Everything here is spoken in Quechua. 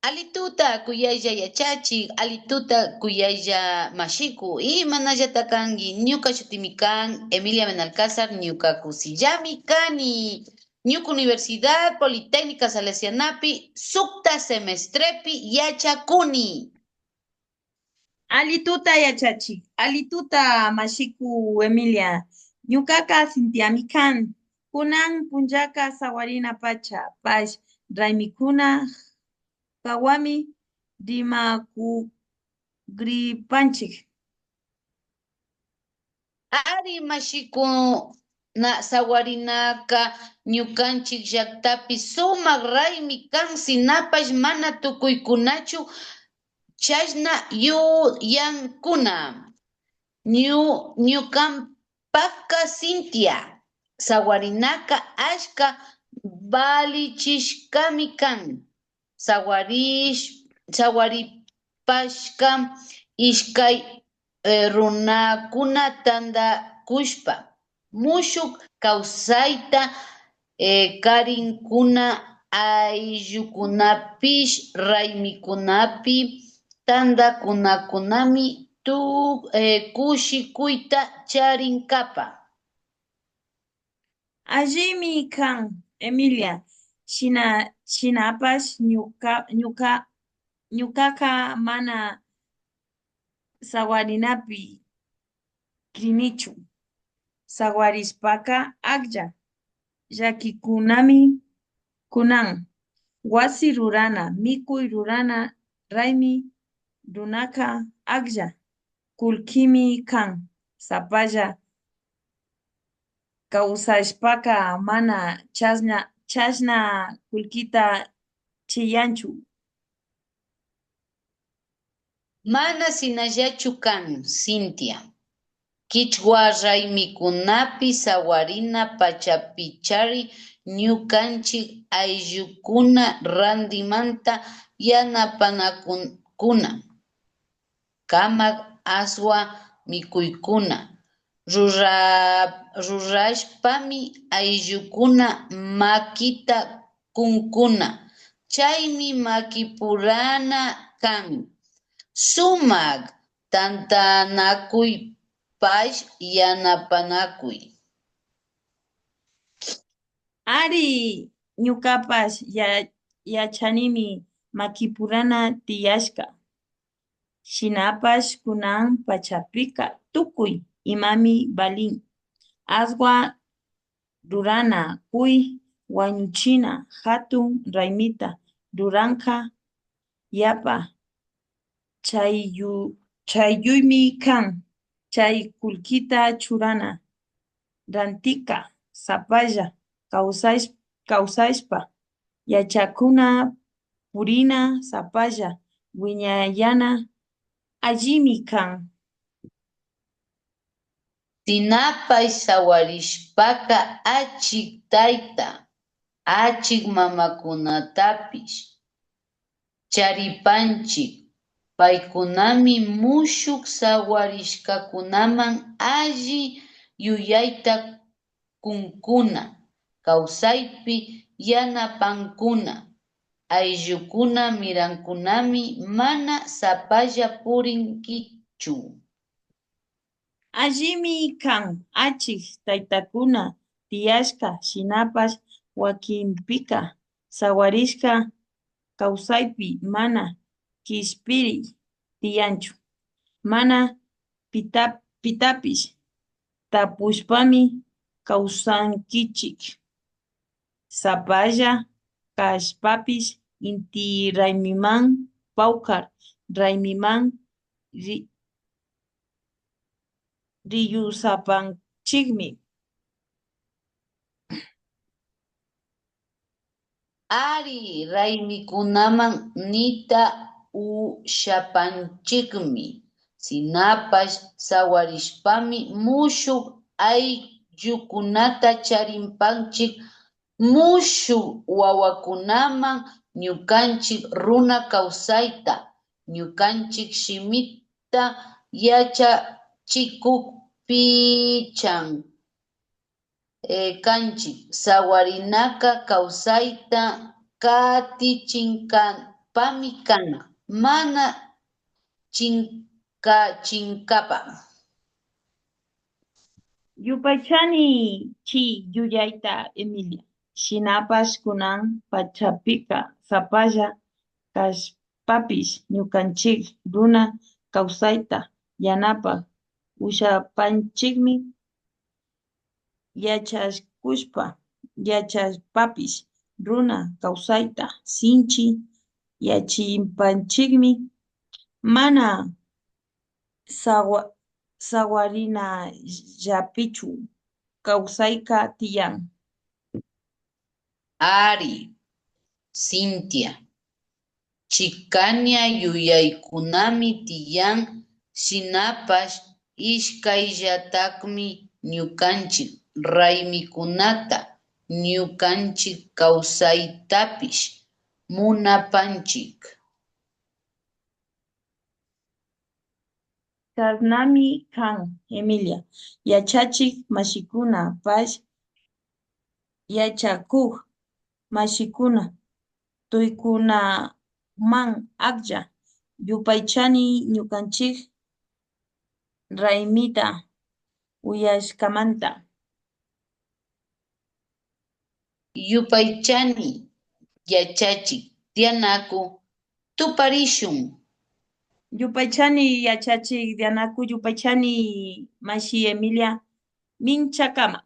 Alituta kuyaylla yachachik, alituta kuyaylla mashiku, imanallata kanki, ñuka shutimi kan Emilia Benalcázar, ñuka kusillami kani, ñuka Universidad Politécnica Salesianapi, sukta semestrepi yachakuni. Alituta yachachik, alituta mashiku Emilia, ñukaka Cintiami kan, kunan punllaka sawarina pacha, pash raymikuna kawami rimagripanchik. Ari mashiku na sawarinaka ñukanchik llaktapi sumak raymi kan sinapash mana tukuykunachu chashna yuyankuna. Ñukanpaka Cintia sawarinaka ashka balichishkami kan. Sawaripashka ishkay runakuna tandakushpa. Mushuk kawsayta karinkuna ayllukunapish raymikunapi tandakunakunami kushikuyta charinkapa. Allimi kan Emilia, shinapash ñukaka mana sawarinapi krinichu. Sawarishpaka aklla, llakikunami kunan. Wasi rurana, mikuy rurana raymi runaka aklla. Kullkimi kan, sapalla kawsashpaka mana chashna kullkita chiyanchu. Mana sinallachu kan, Cintia. Kichwa raymikunapi sawarina pachapichari ñukanchik ayllukuna randimanta yanapanakuna. Kamak aswa mikuykuna. Rurashpami ayllukuna makita kunkuna. Chaymi makipurana kan. Sumak tantanakuy pash yanapanakuy. Ari ñukapash yachanimi makipurana tiyashka. Shinapash kunan pachapika tukuy imami balin. Aswa rurana kuy wañuchina hatun raymita ruranka yapa chayuymi kan. Chay kullkita churana rantika sapalla kawsashpa yachakuna purina sapalla wiñayana allimi kan. Tinapay sawarishpaka achik tayta, achik mamakunatapish charipanchik. Paykunami mushuk sawarishkakunaman alli yuyayta kunkuna, kawsaypi yanapankuna. Ayllukuna mirankunami mana sapalla purinkichu. Allimi kan achik taytakuna tiyashka shinapash wakinpika sawarishka kawsaypi mana kishpiri tiyanchu. Mana pitapish tapushpami kawsankichik. Sapalla kashpapish inti raymiman pawkar raymiman riyusapanchikmi. Ari raymikunaman nita ushapanchikmi. Sinapash sawarishpami mushuk ayllukunata charinpanchik mushuk wawakunaman ñukanchik runa kawsayta, ñukanchik shimita yachachikukpichan kanchik sawarinaka kawsayta katichinkanpaqmi. pami kana, mana chinkapa. Yupaychani chi yuyayta Emilia. Shinapash kunan pachapika sapalla kashpapis ñukanchik runa kawsayta yanapaq ushapanchikmi yachashpapis runa kawsayta sinchi yachimpanchikmi mana sawarinallapichu kawsayka tiyan. Ari, Cintia, chikanya yuyaykunami tiyan shinapash ishkayllatakmi ñukanchik raymikunata ñukanchik kawsaytapish munapanchik. Karnami kan Emilia, yachachik mashikuna pash yachakuq mashikuna tuykunaman aklla yupaychani ñukanchik raymita uyashkamanta. Yupaychani yachachik Dianaku tuparishun. Yupaychani yachachik Dianaku yupaychani mashi Emilia minchakama.